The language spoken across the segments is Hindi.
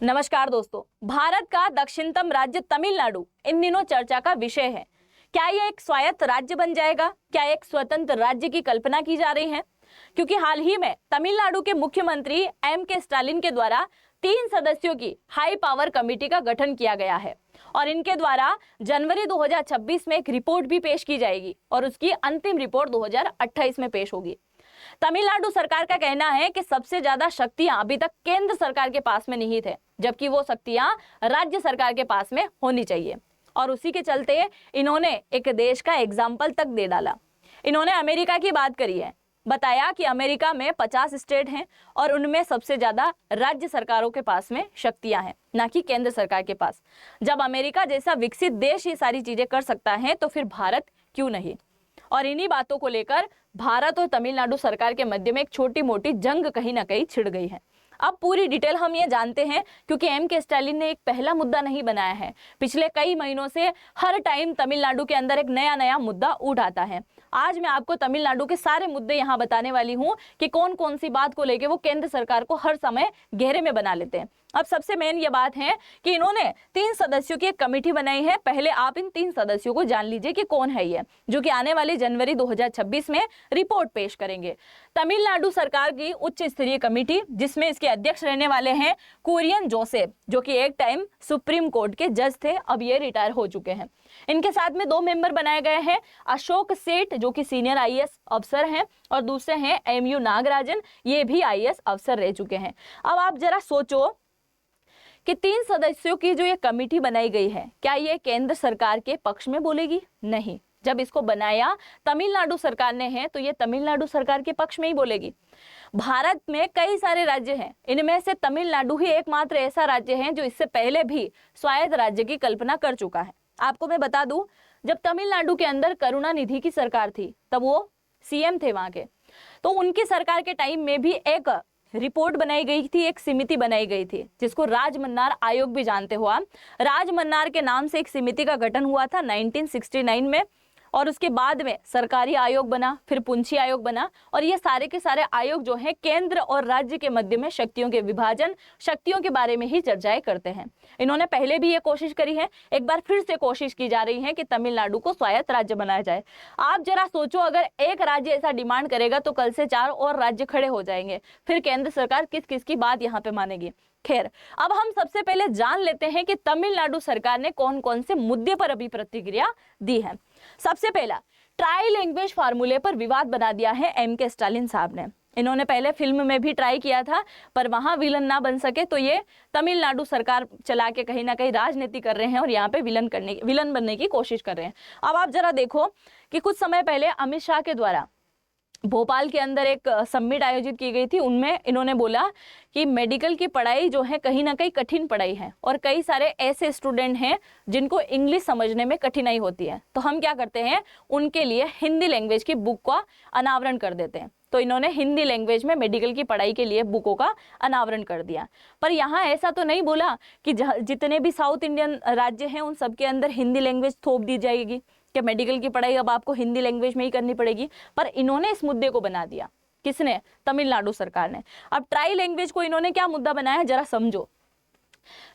नमस्कार दोस्तों, भारत का दक्षिणतम राज्य तमिलनाडु इन दिनों चर्चा का विषय है। क्या यह एक स्वायत्त राज्य बन जाएगा? क्या एक स्वतंत्र राज्य की कल्पना की जा रही है? क्योंकि हाल ही में तमिलनाडु के मुख्यमंत्री एम.के. स्टालिन के द्वारा 3 सदस्यों की हाई पावर कमेटी का गठन किया गया है और इनके द्वारा जनवरी 2026 में एक रिपोर्ट भी पेश की जाएगी और उसकी अंतिम रिपोर्ट 2028 में पेश होगी। तमिलनाडु सरकार का कहना है कि सबसे ज्यादा शक्तियां अभी तक केंद्र सरकार के पास में नहीं थे, जबकि वो शक्तियां राज्य सरकार के पास में होनी चाहिए और उसी के चलते इन्होंने एक देश का एग्जाम्पल तक दे डाला। इन्होंने अमेरिका की बात करी है, बताया कि अमेरिका में 50 स्टेट हैं और उनमें सबसे ज्यादा राज्य सरकारों के पास में शक्तियां हैं, ना कि केंद्र सरकार के पास। जब अमेरिका जैसा विकसित देश ये सारी चीजें कर सकता है तो फिर भारत क्यों नहीं? और इन्हीं बातों को लेकर भारत और तमिलनाडु सरकार के मध्य में एक छोटी मोटी जंग कहीं ना कहीं छिड़ गई है। अब पूरी डिटेल हम ये जानते हैं क्योंकि एम.के. स्टालिन ने एक पहला मुद्दा नहीं बनाया है। पिछले कई महीनों से हर टाइम तमिलनाडु के अंदर एक नया नया मुद्दा उठ आता है। आज मैं आपको तमिलनाडु के सारे मुद्दे यहाँ बताने वाली हूँ कि कौन कौन सी बात को लेके वो केंद्र सरकार को हर समय घेरे में बना लेते हैं। अब सबसे मेन ये बात है कि इन्होंने 3 सदस्यों की एक कमेटी बनाई है। पहले आप इन 3 सदस्यों को जान लीजिए कि कौन है ये, जो कि आने वाले जनवरी 2026 में रिपोर्ट पेश करेंगे। तमिलनाडु सरकार की उच्च स्तरीय कमेटी, जिसमें इसके अध्यक्ष रहने वाले हैं कुरियन जोसेफ, जो कि एक टाइम सुप्रीम कोर्ट के जज थे, अब ये रिटायर हो चुके हैं। इनके साथ में 2 मेंबर बनाए गए हैं, अशोक सेठ जो कि सीनियर आईएएस अफसर हैं और दूसरे हैं एम.यू. नागराजन, ये भी आईएएस अफसर रह चुके हैं। अब आप जरा सोचो कि 3 सदस्यों की जो ये कमेटी बनाई गई है, क्या ये केंद्र सरकार के पक्ष में बोलेगी? नहीं। जब इसको बनाया तमिलनाडु सरकार ने है तो ये तमिलनाडु सरकार के पक्ष में ही बोलेगी। भारत में कई सारे राज्य हैं, इनमें से तमिलनाडु ही एकमात्र ऐसा राज्य है जो इससे पहले भी स्वायत्त राज्य की कल्पना कर चुका है। आपको मैं बता दूं, जब तमिलनाडु के अंदर करुणानिधि की सरकार थी तब वो सीएम थे वहां के, तो उनकी सरकार के टाइम में भी एक रिपोर्ट बनाई गई थी, एक समिति बनाई गई थी जिसको राजमन्नार आयोग भी जानते हो आप। राजमन्नार के नाम से एक समिति का गठन हुआ था 1969 में और उसके बाद में सरकारी आयोग बना, फिर पुंछी आयोग बना और ये सारे के सारे आयोग जो है केंद्र और राज्य के मध्य में शक्तियों के विभाजन, शक्तियों के बारे में ही चर्चाएं करते हैं। इन्होंने पहले भी ये कोशिश करी है, एक बार फिर से कोशिश की जा रही है कि तमिलनाडु को स्वायत्त राज्य बनाया जाए। आप जरा सोचो, अगर एक राज्य ऐसा डिमांड करेगा तो कल से 4 और राज्य खड़े हो जाएंगे, फिर केंद्र सरकार किस किस की बात यहाँ पे मानेगी। खैर, अब हम सबसे पहले जान लेते हैं कि तमिलनाडु सरकार ने कौन कौन से मुद्दे पर अभी प्रतिक्रिया दी है। सबसे पहला, ट्राई लैंग्वेज फार्मूले पर विवाद बना दिया है एम.के. स्टालिन साहब ने। इन्होंने पहले फिल्म में भी ट्राई किया था पर वहां विलन ना बन सके तो ये तमिलनाडु सरकार चला के कहीं ना कहीं राजनीति कर रहे हैं और यहाँ पे विलन बनने की कोशिश कर रहे हैं। अब आप जरा देखो कि कुछ समय पहले अमित शाह के द्वारा भोपाल के अंदर एक समिट आयोजित की गई थी, उनमें इन्होंने बोला कि मेडिकल की पढ़ाई जो है कहीं ना कहीं कठिन पढ़ाई है और कई सारे ऐसे स्टूडेंट हैं जिनको इंग्लिश समझने में कठिनाई होती है, तो हम क्या करते हैं, उनके लिए हिंदी लैंग्वेज की बुक का अनावरण कर देते हैं। तो इन्होंने हिंदी लैंग्वेज में मेडिकल की पढ़ाई के लिए बुकों का अनावरण कर दिया। पर यहाँ ऐसा तो नहीं बोला कि जितने भी साउथ इंडियन राज्य हैं उन सबके अंदर हिंदी लैंग्वेज थोप दी जाएगी कि मेडिकल की पढ़ाई अब आपको हिंदी लैंग्वेज में ही करनी पड़ेगी। पर इन्होंने इस मुद्दे को बना दिया, किसने? तमिलनाडु सरकार ने। अब ट्राई लैंग्वेज को इन्होंने क्या मुद्दा बनाया, जरा समझो।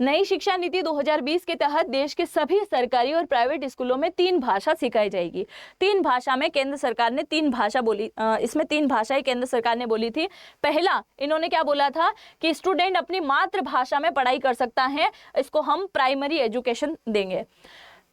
नई शिक्षा नीति 2020 के तहत देश के सभी सरकारी और प्राइवेट स्कूलों में 3 भाषा सिखाई जाएगी। 3 भाषा में केंद्र सरकार ने 3 भाषा बोली, इसमें 3 भाषाएं केंद्र सरकार ने बोली थी। पहला, इन्होंने क्या बोला था कि स्टूडेंट अपनी मातृभाषा में पढ़ाई कर सकता है, इसको हम प्राइमरी एजुकेशन देंगे।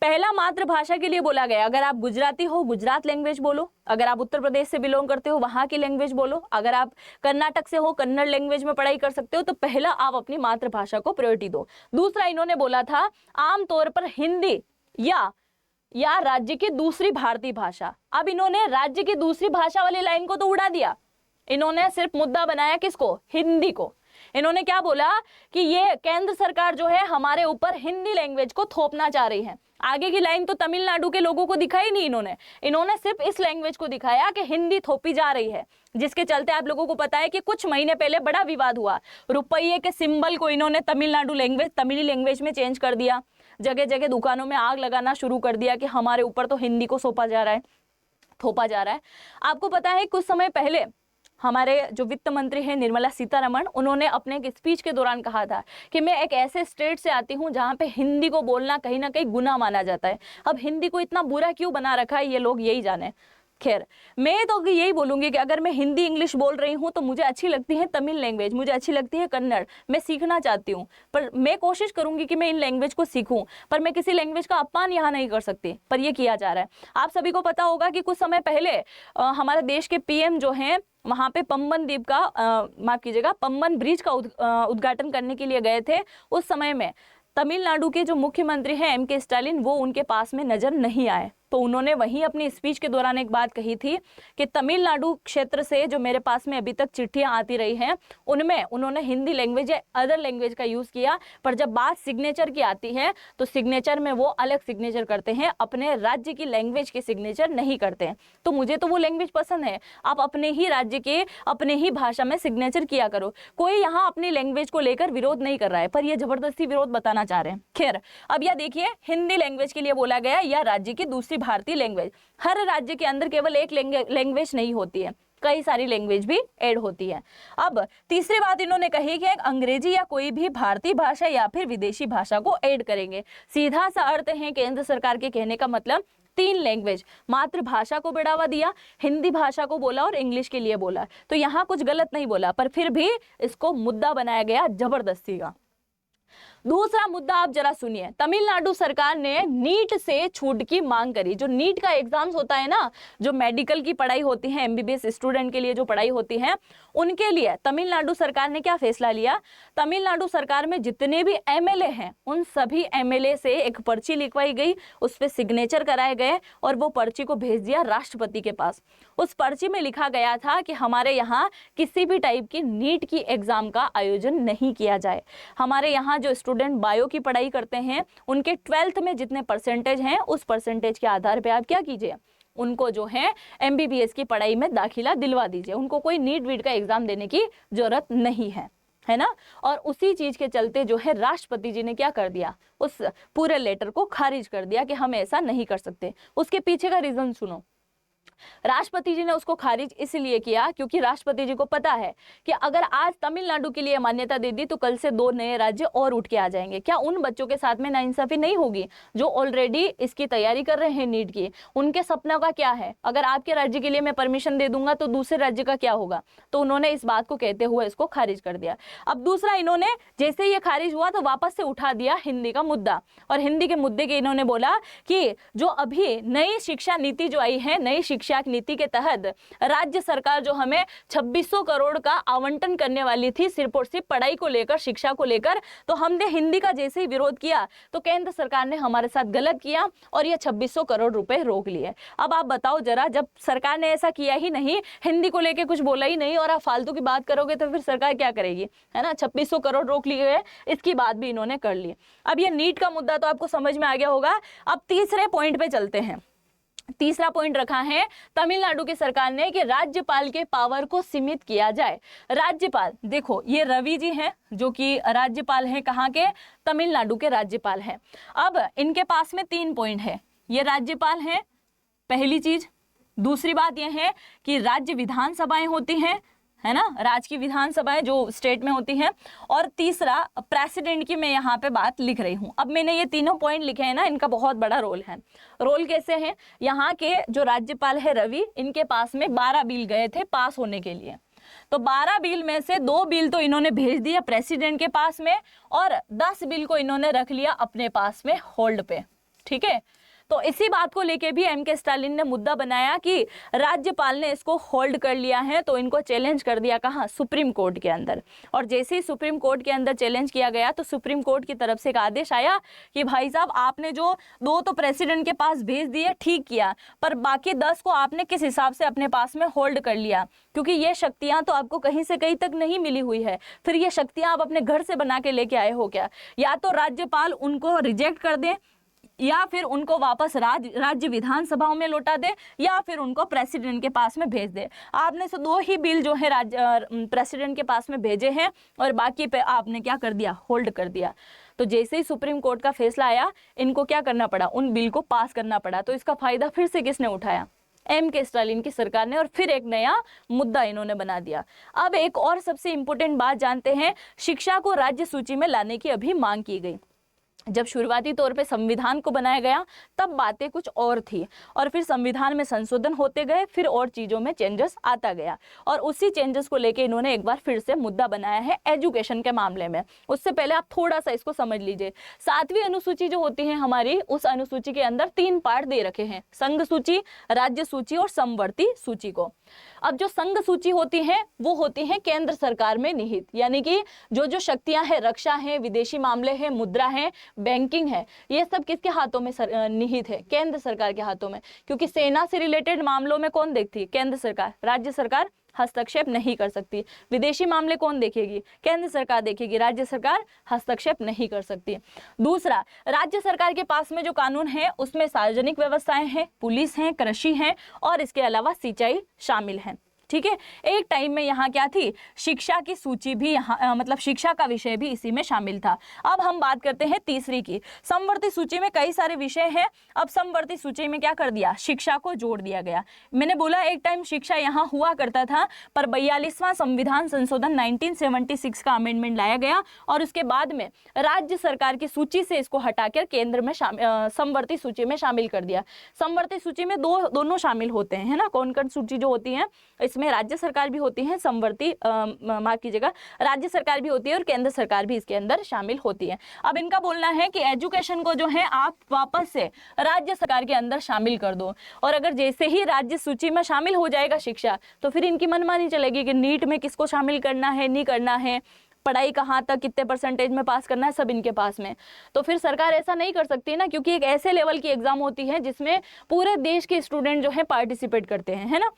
पहला मातृभाषा के लिए बोला गया, अगर आप गुजराती हो गुजरात लैंग्वेज बोलो, अगर आप उत्तर प्रदेश से बिलोंग करते हो वहां की लैंग्वेज बोलो, अगर आप कर्नाटक से हो कन्नड़ लैंग्वेज में पढ़ाई कर सकते हो, तो पहला आप अपनी मातृभाषा को प्रायोरिटी दो। दूसरा, इन्होंने बोला था आमतौर पर हिंदी या राज्य की दूसरी भारतीय भाषा। अब इन्होंने राज्य की दूसरी भाषा वाली लाइन को तो उड़ा दिया, इन्होंने सिर्फ मुद्दा बनाया किसको? हिंदी को। इन्होंने क्या बोला कि ये केंद्र सरकार जो है हमारे ऊपर हिंदी लैंग्वेज को थोपना चाह रही है। आगे की लाइन तो तमिलनाडु के लोगों को दिखाई नहीं, इन्होंने सिर्फ इस लैंग्वेज को दिखाया कि हिंदी थोपी जा रही है, जिसके चलते आप लोगों को पता है कि कुछ महीने पहले बड़ा विवाद हुआ। रुपये के सिंबल को इन्होंने तमिली लैंग्वेज में चेंज कर दिया, जगह जगह दुकानों में आग लगाना शुरू कर दिया कि हमारे ऊपर तो हिंदी को थोपा जा रहा है। आपको पता है कुछ समय पहले हमारे जो वित्त मंत्री हैं निर्मला सीतारमण, उन्होंने अपने एक स्पीच के दौरान कहा था कि मैं एक ऐसे स्टेट से आती हूं जहां पे हिंदी को बोलना कहीं ना कहीं गुनाह माना जाता है। अब हिंदी को इतना बुरा क्यों बना रखा है ये लोग यही जाने। खैर, मैं तो यही बोलूंगी कि अगर मैं हिंदी इंग्लिश बोल रही हूँ तो मुझे अच्छी लगती है तमिल लैंग्वेज, मुझे अच्छी लगती है कन्नड़, मैं सीखना चाहती हूँ, पर मैं कोशिश करूंगी कि मैं इन लैंग्वेज को सीखूं, पर मैं किसी लैंग्वेज का अपमान यहाँ नहीं कर सकती, पर ये किया जा रहा है। आप सभी को पता होगा कि कुछ समय पहले हमारे देश के पीएम जो हैं वहां पे पम्बन द्वीप का माफ कीजिएगा पम्बन ब्रिज का उद्घाटन करने के लिए गए थे। उस समय में तमिलनाडु के जो मुख्यमंत्री हैं एम के स्टालिन, वो उनके पास में नजर नहीं आए। तो उन्होंने वहीं अपनी स्पीच के दौरान एक बात कही थी कि तमिलनाडु क्षेत्र से जो मेरे पास में अभी तक चिट्ठियां आती रही हैं उनमें उन्होंने हिंदी लैंग्वेज या अदर लैंग्वेज का यूज किया, पर जब बात सिग्नेचर की आती है तो सिग्नेचर में वो अलग सिग्नेचर करते हैं, अपने राज्य की लैंग्वेज के सिग्नेचर नहीं करते हैं। तो मुझे तो वो लैंग्वेज पसंद है, आप अपने ही राज्य के अपने ही भाषा में सिग्नेचर किया करो। कोई यहाँ अपनी लैंग्वेज को लेकर विरोध नहीं कर रहा है, पर यह जबरदस्ती विरोध बताना चाह रहे हैं। खैर, अब यह देखिए हिंदी लैंग्वेज के लिए बोला गया या राज्य की दूसरी भारतीय लैंग्वेज। हर राज्य के अंदर केवल एक लैंग्वेज नहीं होती है, कई सारी लैंग्वेज भी ऐड होती है। अब तीसरी बात इन्होंने कही कि अंग्रेजी या कोई भी भारतीय भाषा या फिर विदेशी भाषा को ऐड करेंगे। सीधा सा अर्थ है केंद्र सरकार के कहने का मतलब 3 लैंग्वेज, मातृभाषा को बढ़ावा दिया, हिंदी भाषा को बोला और इंग्लिश के लिए बोला। तो यहाँ कुछ गलत नहीं बोला, पर फिर भी इसको मुद्दा बनाया गया जबरदस्ती का। दूसरा मुद्दा आप जरा सुनिए, तमिलनाडु सरकार ने नीट से छूट की मांग करी। जो नीट का एग्जाम्स होता है ना, जो मेडिकल की पढ़ाई होती है, एमबीबीएस स्टूडेंट के लिए जो पढ़ाई होती है, उनके लिए तमिलनाडु सरकार ने क्या फैसला लिया, तमिलनाडु सरकार में जितने भी एमएलए हैं उन सभी एमएलए से एक पर्ची लिखवाई गई, उस पर सिग्नेचर कराए गए और वो पर्ची को भेज दिया राष्ट्रपति के पास। उस पर्ची में लिखा गया था कि हमारे यहाँ किसी भी टाइप की नीट की एग्जाम का आयोजन नहीं किया जाए। हमारे यहाँ जो स्टूडेंट बायो की पढ़ाई करते हैं उनके 12th में जितने परसेंटेज हैं उस परसेंटेज के आधार पे आप क्या कीजिए, उनको जो है एमबीबीएस की पढ़ाई में दाखिला दिलवा दीजिए। उनको कोई नीट वीट का एग्जाम देने की जरूरत नहीं है ना। और उसी चीज के चलते जो है राष्ट्रपति जी ने क्या कर दिया, उस पूरे लेटर को खारिज कर दिया कि हम ऐसा नहीं कर सकते। उसके पीछे का रीजन सुनो। राष्ट्रपति जी ने उसको खारिज इसलिए किया क्योंकि राष्ट्रपति जी को पता है कि अगर आज तमिलनाडु के लिए मान्यता दे दी तो कल से 2 नए राज्य और उठ के आ जाएंगे। क्या उन बच्चों के साथ में नाइंसाफी नहीं होगी जो ऑलरेडी इसकी तैयारी कर रहे हैं नीट की? उनके सपनों का क्या है? अगर आपके राज्य के लिए मैं परमिशन दे दूंगा तो दूसरे राज्य का क्या होगा? तो उन्होंने इस बात को कहते हुए इसको खारिज कर दिया। अब दूसरा, इन्होंने जैसे ही ये खारिज हुआ तो वापस से उठा दिया हिंदी का मुद्दा, और हिंदी के मुद्दे के इन्होंने बोला कि जो अभी नई शिक्षा नीति जो आई है, नई शिक्षा नीति के तहत राज्य सरकार जो हमें 2600 करोड़ का आवंटन करने वाली थी सिर्फ और सिर्फ पढ़ाई को लेकर, शिक्षा को लेकर, तो हमने हिंदी का जैसे ही विरोध किया तो केंद्र सरकार ने हमारे साथ गलत किया और ये 2600 करोड़ रुपए रोक लिए। अब आप बताओ जरा, जब सरकार ने ऐसा किया ही नहीं, हिंदी को लेकर कुछ बोला ही नहीं और आप फालतू की बात करोगे तो फिर सरकार क्या करेगी, है ना। 2600 करोड़ रोक लिए गए, इसकी बात भी इन्होंने कर ली। अब ये नीट का मुद्दा तो आपको समझ में आ गया होगा। अब तीसरे पॉइंट पे चलते हैं। तीसरा पॉइंट रखा है तमिलनाडु की सरकार ने कि राज्यपाल के पावर को सीमित किया जाए। राज्यपाल, देखो ये रवि जी हैं जो कि राज्यपाल हैं, कहाँ के, तमिलनाडु के राज्यपाल हैं। अब इनके पास में 3 पॉइंट है, ये राज्यपाल हैं, पहली चीज। दूसरी बात यह है कि राज्य विधानसभाएं होती हैं, है ना, राज्य की विधानसभाएं जो स्टेट में होती हैं। और तीसरा प्रेसिडेंट की मैं यहाँ पे बात लिख रही हूँ। अब मैंने ये तीनों पॉइंट लिखे हैं ना, इनका बहुत बड़ा रोल है। रोल कैसे है, यहाँ के जो राज्यपाल है रवि, इनके पास में 12 बिल गए थे पास होने के लिए। तो 12 बिल में से 2 बिल तो इन्होंने भेज दिया प्रेसिडेंट के पास में और 10 बिल को इन्होंने रख लिया अपने पास में होल्ड पे, ठीक है। तो इसी बात को लेके भी एम के स्टालिन ने मुद्दा बनाया कि राज्यपाल ने इसको होल्ड कर लिया है, तो इनको चैलेंज कर दिया कहाँ, सुप्रीम कोर्ट के अंदर। और जैसे ही सुप्रीम कोर्ट के अंदर चैलेंज किया गया तो सुप्रीम कोर्ट की तरफ से एक आदेश आया कि भाई साहब आपने जो 2 तो प्रेसिडेंट के पास भेज दिए, ठीक किया, पर बाकी 10 को आपने किस हिसाब से अपने पास में होल्ड कर लिया, क्योंकि ये शक्तियां तो आपको कहीं से कहीं तक नहीं मिली हुई है। फिर ये शक्तियां आप अपने घर से बना के लेके आए हो क्या? या तो राज्यपाल उनको रिजेक्ट कर दे, या फिर उनको वापस राज्य विधानसभाओं में लौटा दे, या फिर उनको प्रेसिडेंट के पास में भेज दे। आपने से 2 ही बिल जो है प्रेसिडेंट के पास में भेजे हैं और बाकी पे आपने क्या कर दिया, होल्ड कर दिया। तो जैसे ही सुप्रीम कोर्ट का फैसला आया, इनको क्या करना पड़ा, उन बिल को पास करना पड़ा। तो इसका फायदा फिर से किसने उठाया, एम.के. स्टालिन की सरकार ने, और फिर एक नया मुद्दा इन्होंने बना दिया। अब एक और सबसे इंपॉर्टेंट बात जानते हैं, शिक्षा को राज्य सूची में लाने की अभी मांग की गई। जब शुरुआती तौर पे संविधान को बनाया गया तब बातें कुछ और थी, और फिर संविधान में संशोधन होते गए, फिर और चीज़ों में चेंजेस आता गया, और उसी चेंजेस को लेके इन्होंने एक बार फिर से मुद्दा बनाया है एजुकेशन के मामले में। उससे पहले आप थोड़ा सा इसको समझ लीजिए। 7वीं अनुसूची जो होती है हमारी, उस अनुसूची के अंदर 3 पार्ट दे रखे हैं, संघ सूची, राज्य सूची और समवर्ती सूची को। अब जो संघ सूची होती है वो होती है केंद्र सरकार में निहित, यानी कि जो शक्तियां हैं, रक्षा है, विदेशी मामले हैं, मुद्रा है, बैंकिंग है, ये सब किसके हाथों में निहित है? केंद्र सरकार के हाथों में, क्योंकि सेना से रिलेटेड मामलों में कौन देखती है? केंद्र सरकार। राज्य सरकार हस्तक्षेप नहीं कर सकती। विदेशी मामले कौन देखेगी? केंद्र सरकार देखेगी, राज्य सरकार हस्तक्षेप नहीं कर सकती। दूसरा, राज्य सरकार के पास में जो कानून है उसमें सार्वजनिक व्यवस्थाएं हैं, पुलिस हैं, कृषि है, और इसके अलावा सिंचाई शामिल है। ठीक है, एक टाइम में यहाँ क्या थी? शिक्षा की सूची भी यहाँ मतलब शिक्षा का विषय भी इसी में शामिल था। अब हम बात करते हैं तीसरी की। समवर्ती सूची में कई सारे विषय हैं, अब समवर्ती सूची में क्या कर दिया? शिक्षा को जोड़ दिया गया। मैंने बोला एक टाइम शिक्षा यहाँ हुआ करता था, पर 42वां संविधान संशोधन 1976 का अमेंडमेंट लाया गया, और उसके बाद में राज्य सरकार की सूची से इसको हटाकर केंद्र में समवर्ती सूची में शामिल कर दिया। समवर्ती सूची में दोनों शामिल होते हैं, है ना। कौन कौन सूची जो होती है, इसमें राज्य सरकार भी होती है, समवर्ती माफ कीजिएगा, राज्य सरकार भी होती है और केंद्र सरकार भी इसके अंदर शामिल होती है। अब इनका बोलना है कि एजुकेशन को जो है आप वापस से राज्य सरकार के अंदर शामिल कर दो, और अगर जैसे ही राज्य सूची में शामिल हो जाएगा शिक्षा, तो फिर इनकी मनमानी चलेगी कि नीट में किसको शामिल करना है, नहीं करना है, पढ़ाई कहाँ तक, कितने परसेंटेज में पास करना है, सब इनके पास में। तो फिर सरकार ऐसा नहीं कर सकती ना, क्योंकि एक ऐसे लेवल की एग्जाम होती है जिसमें पूरे देश के स्टूडेंट जो है पार्टिसिपेट करते हैं, है ना।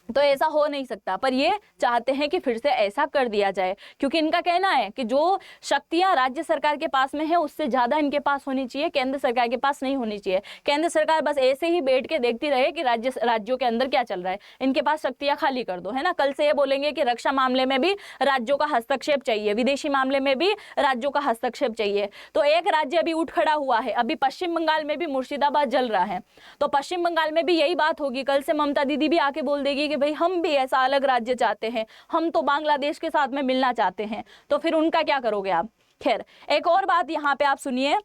तो ऐसा हो नहीं सकता, पर ये चाहते हैं कि फिर से ऐसा कर दिया जाए, क्योंकि इनका कहना है कि जो शक्तियां राज्य सरकार के पास में है उससे ज़्यादा इनके पास होनी चाहिए, केंद्र सरकार के पास नहीं होनी चाहिए। केंद्र सरकार बस ऐसे ही बैठ के देखती रहे कि राज्यों के अंदर क्या चल रहा है, इनके पास शक्तियां खाली कर दो, है ना। कल से ये बोलेंगे कि रक्षा मामले में भी राज्यों का हस्तक्षेप चाहिए, विदेशी मामले में भी राज्यों का हस्तक्षेप चाहिए। तो एक राज्य अभी उठ खड़ा हुआ है, अभी पश्चिम बंगाल में भी मुर्शिदाबाद जल रहा है, तो पश्चिम बंगाल में भी यही बात होगी। कल से ममता दीदी भी आके बोल देगी भाई हम भी ऐसा अलग राज्य चाहते हैं, हम तो बांग्लादेश के साथ में मिलना चाहते हैं, तो फिर उनका क्या करोगे आप। खैर, एक और बात यहाँ पे आप सुनिए,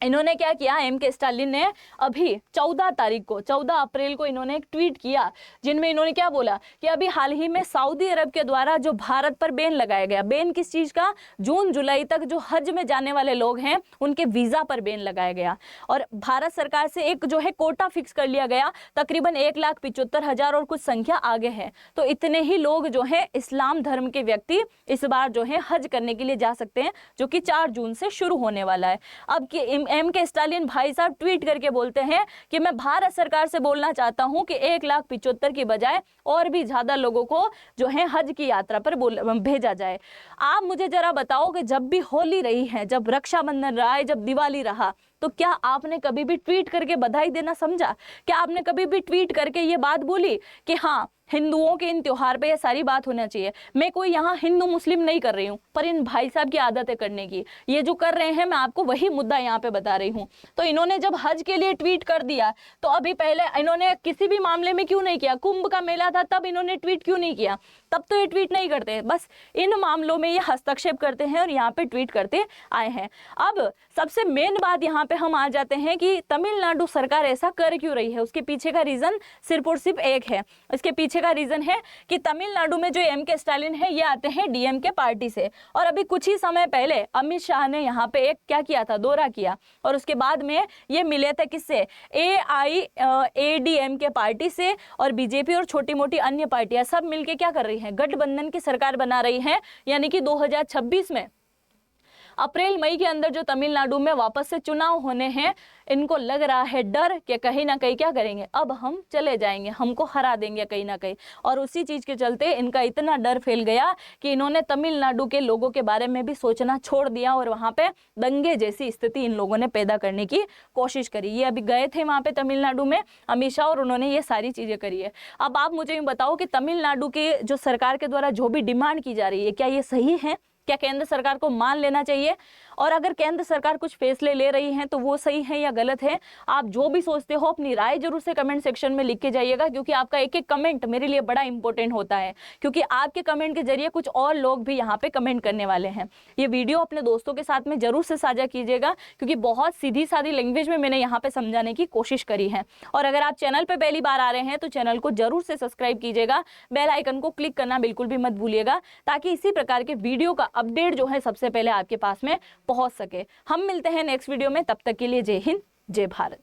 इन्होंने क्या किया, एम.के. स्टालिन ने अभी 14 अप्रैल को इन्होंने एक ट्वीट किया, जिनमें इन्होंने क्या बोला कि अभी हाल ही में सऊदी अरब के द्वारा जो भारत पर बैन लगाया गया, बैन किस चीज़ का, जून जुलाई तक जो हज में जाने वाले लोग हैं उनके वीज़ा पर बैन लगाया गया, और भारत सरकार से एक जो है कोटा फिक्स कर लिया गया, तकरीबन 1,75,000 और कुछ संख्या आगे है। तो इतने ही लोग जो है इस्लाम धर्म के व्यक्ति इस बार जो है हज करने के लिए जा सकते हैं, जो कि 4 जून से शुरू होने वाला है। अब एम.के. स्टालिन भाई साहब ट्वीट करके बोलते हैं कि मैं भारत सरकार से बोलना चाहता हूं कि 1,75,000 की बजाय और भी ज्यादा लोगों को जो है हज की यात्रा पर भेजा जाए। आप मुझे जरा बताओ कि जब भी होली रही है, जब रक्षाबंधन रहा है, जब दिवाली रहा, तो क्या आपने कभी भी ट्वीट करके बधाई देना समझा? क्या आपने कभी भी ट्वीट करके ये बात बोली कि हाँ हिंदुओं के इन त्योहार पे ये सारी बात होना चाहिए? मैं कोई यहाँ हिंदू मुस्लिम नहीं कर रही हूँ, पर इन भाई साहब की आदत है करने की, ये जो कर रहे हैं मैं आपको वही मुद्दा यहाँ पे बता रही हूँ। तो इन्होंने जब हज के लिए ट्वीट कर दिया, तो अभी पहले इन्होंने किसी भी मामले में क्यों नहीं किया? कुंभ का मेला था तब इन्होंने ट्वीट क्यों नहीं किया? तब तो ये ट्वीट नहीं करते, बस इन मामलों में ये हस्तक्षेप करते हैं और यहाँ पे ट्वीट करते आए हैं। अब सबसे मेन बात यहाँ पे हम आ जाते हैं कि तमिलनाडु सरकार ऐसा कर क्यों रही है। उसके पीछे का रीजन सिर्फ और सिर्फ एक है। इसके पीछे का रीजन है कि तमिलनाडु में जो एम.के. स्टालिन है ये आते हैं डीएमके पार्टी से, और अभी कुछ ही समय पहले अमित शाह ने यहाँ पे एक क्या किया था, दौरा किया, और उसके बाद में ये मिले थे किससे, AIADMK पार्टी से, और बीजेपी और छोटी मोटी अन्य पार्टियां सब मिलके क्या कर रही हैं, गठबंधन की सरकार बना रही हैं। यानी कि 2026 में अप्रैल मई के अंदर जो तमिलनाडु में वापस से चुनाव होने हैं, इनको लग रहा है डर कि कहीं ना कहीं क्या करेंगे, अब हम चले जाएंगे, हमको हरा देंगे कहीं ना कहीं, और उसी चीज़ के चलते इनका इतना डर फैल गया कि इन्होंने तमिलनाडु के लोगों के बारे में भी सोचना छोड़ दिया, और वहाँ पे दंगे जैसी स्थिति इन लोगों ने पैदा करने की कोशिश करी। ये अभी गए थे वहाँ पे तमिलनाडु में अमित शाह, और उन्होंने ये सारी चीज़ें करी है। अब आप मुझे बताओ कि तमिलनाडु की जो सरकार के द्वारा जो भी डिमांड की जा रही है, क्या ये सही है? क्या केंद्र सरकार को मान लेना चाहिए? और अगर केंद्र सरकार कुछ फैसले ले रही है तो वो सही है या गलत है? आप जो भी सोचते हो अपनी राय जरूर से कमेंट सेक्शन में लिख के जाइएगा, क्योंकि आपका एक एक कमेंट मेरे लिए बड़ा इंपॉर्टेंट होता है, क्योंकि आपके कमेंट के जरिए कुछ और लोग भी यहाँ पे कमेंट करने वाले हैं। ये वीडियो अपने दोस्तों के साथ में जरूर से साझा कीजिएगा, क्योंकि बहुत सीधी सादी लैंग्वेज में मैंने यहाँ पे समझाने की कोशिश करी है। और अगर आप चैनल पे पहली बार आ रहे हैं तो चैनल को जरूर से सब्सक्राइब कीजिएगा, बेल आइकन को क्लिक करना बिल्कुल भी मत भूलिएगा, ताकि इसी प्रकार के वीडियो का अपडेट जो है सबसे पहले आपके पास में पहुंच सके। हम मिलते हैं नेक्स्ट वीडियो में, तब तक के लिए जय हिंद, जय भारत।